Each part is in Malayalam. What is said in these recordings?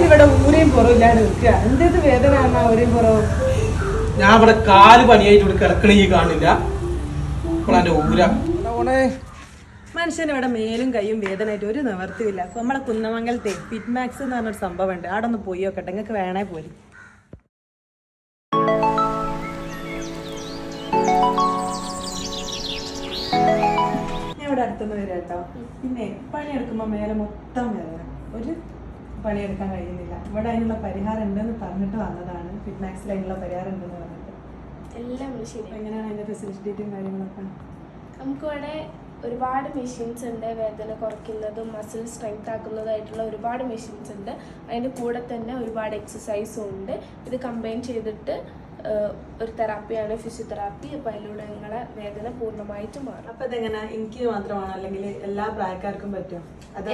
ഇവിടെ ഊരയും പുറമില്ലാണ്ട് നിൽക്കുക. എന്തേത് വേദന ഊരയും പുറവും? ഞാൻ ഇവിടെ കാല് പണിയായിട്ട് ഇവിടെ കിടക്കണ ഈ കാണില്ല. ഇപ്പോഴെന്റെ ഊര മനുഷ്യന് ഇവിടെ മേലും കൈയും വേദനയായിട്ട് ഒരു നിവർത്തിയില്ല. നമ്മളെ കുന്നമംഗലത്തെ ഫിറ്റ്മാക്സ് എന്ന് പറഞ്ഞൊരു സംഭവം ഉണ്ട്. അവിടെ ഒന്ന് പോയി നോക്കട്ടെ, നിങ്ങൾക്ക് വേണേ പോലും. ഞാൻ ഇവിടെ അടുത്തുനിന്ന് വരാം കേട്ടോ. പിന്നെ പണിയെടുക്കുമ്പോൾ മേലെ മൊത്തം വേദന, ഒരു പണിയെടുക്കാൻ കഴിയുന്നില്ല. ഇവിടെ അതിനുള്ള പരിഹാരം ഉണ്ടെന്ന് പറഞ്ഞിട്ട് വന്നതാണ്. ഫിറ്റ്മാക്സിൽ അതിനുള്ള പരിഹാരം ഉണ്ടെന്ന് പറഞ്ഞിട്ട്. എല്ലാം ശരി. എങ്ങനെയാണ് അതിൻ്റെ ഫെസിലിറ്റീസും കാര്യങ്ങളൊക്കെ? നമുക്കിവിടെ ഒരുപാട് മെഷീൻസ് ഉണ്ട്. വേദന കുറയ്ക്കുന്നതും മസിൽ സ്ട്രെങ്ത് ആക്കുന്നതായിട്ടുള്ള ഒരുപാട് മെഷീൻസ് ഉണ്ട്. അതിൻ്റെ കൂടെ തന്നെ ഒരുപാട് എക്സസൈസും ഉണ്ട്. ഇത് കമ്പൈൻ ചെയ്തിട്ട് ഒരു തെറാപ്പിയാണ് ഫിസിയോതെറാപ്പി. അപ്പോൾ അതിലൂടെ നിങ്ങളെ വേദന പൂർണ്ണമായിട്ട് മാറും. അപ്പോൾ ഇതെങ്ങനെ എനിക്ക് മാത്രമാണോ അല്ലെങ്കിൽ എല്ലാ പ്രായക്കാർക്കും പറ്റും?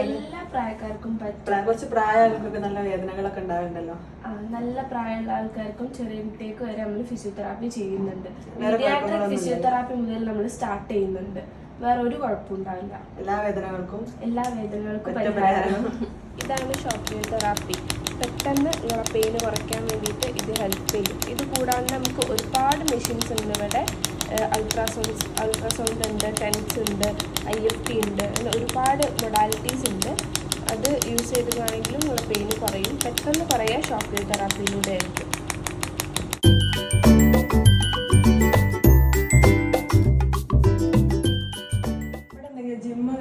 എല്ലാ പ്രായക്കാർക്കും പറ്റും. കുറച്ച് പ്രായക്കാർക്കൊക്കെ നല്ല വേദനകളൊക്കെ ഉണ്ടാവുന്നുണ്ടല്ലോ. നല്ല പ്രായമുള്ള ആൾക്കാർക്കും ചെറിയ കുട്ടികൾക്ക് വരെ നമ്മൾ ഫിസിയോതെറാപ്പി ചെയ്യുന്നുണ്ട്. പീഡിയാട്രിക് ഫിസിയോതെറാപ്പി മുതൽ നമ്മൾ സ്റ്റാർട്ട് ചെയ്യുന്നുണ്ട്. വേറെ ഒരു കുഴപ്പമുണ്ടാവില്ല. എല്ലാ വേദനകൾക്കും പരിഹാരം. ഇതാണ് ഷോക്ക് തെറാപ്പി. പെട്ടെന്ന് നിങ്ങളെ പെയിന് കുറയ്ക്കാൻ വേണ്ടിയിട്ട് ഇത് ഹെൽപ്പ് ചെയ്യും. ഇത് കൂടാതെ നമുക്ക് ഒരുപാട് മെഷീൻസ് ഉണ്ട് ഇവിടെ. അൾട്രാസൗണ്ട് ഉണ്ട്, ടെൻസ് ഉണ്ട്, IFT ഉണ്ട്, അങ്ങനെ ഒരുപാട് മൊഡാലിറ്റീസ് ഉണ്ട്. അത് യൂസ് ചെയ്തിട്ടാണെങ്കിലും നിങ്ങളെ പെയിന് കുറയും. പെട്ടെന്ന് കുറയുക ഷോക്ക് തെറാപ്പിയിലൂടെ ആയിരിക്കും.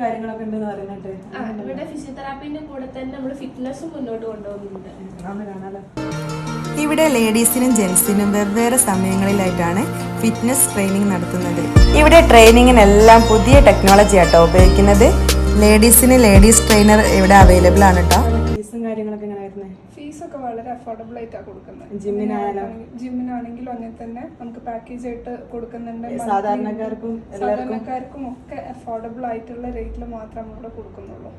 കാര്യങ്ങളൊക്കെ ഉണ്ടെന്ന് പറയുന്നുണ്ട്. ഇവിടെ ഫിസിയോതെറാപ്പിന്റെ കൂടെ തന്നെ നമ്മൾ ഫിറ്റ്നസും മുന്നോട്ട് കൊണ്ടുപോകുന്നുണ്ട്. ഇവിടെ ലേഡീസിനും ജെൻസിനും വെവ്വേറെ സമയങ്ങളിലായിട്ടാണ് ഫിറ്റ്നസ് ട്രെയിനിങ് നടത്തുന്നത്. ഇവിടെ ട്രെയിനിങ്ങിനെല്ലാം പുതിയ ടെക്നോളജി ആട്ടോ ഉപയോഗിക്കുന്നത്. ലേഡീസിന് ലേഡീസ് ട്രെയിനർ ഇവിടെ അവൈലബിൾ ആണ് കേട്ടോ. ഫീസൊക്കെ വളരെ അഫോർഡബിൾ ആയിട്ടാണ് കൊടുക്കുന്നത്. ജിമ്മിനാണെങ്കിലും അങ്ങനെ തന്നെ നമുക്ക് പാക്കേജ് ആയിട്ട് കൊടുക്കുന്നുണ്ട്. സാധാരണക്കാർക്കും ഒക്കെ അഫോർഡബിൾ ആയിട്ടുള്ള റേറ്റിൽ മാത്രമേ നമ്മളിവിടെ കൊടുക്കുന്നുള്ളൂ.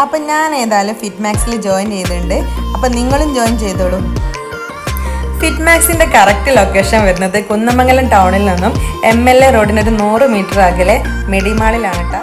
അപ്പം ഞാൻ ഏതായാലും ഫിറ്റ്മാക്സിൽ ജോയിൻ ചെയ്തിട്ടുണ്ട്. അപ്പം നിങ്ങളും ജോയിൻ ചെയ്തോളൂ. ഫിറ്റ്മാക്സിൻ്റെ കറക്റ്റ് ലൊക്കേഷൻ വരുന്നത് കുന്നമംഗലം ടൗണിൽ നിന്നും MLA റോഡിനൊരു 100 മീറ്റർ അകലെ മെഡിമാളിലാണ് കേട്ടോ.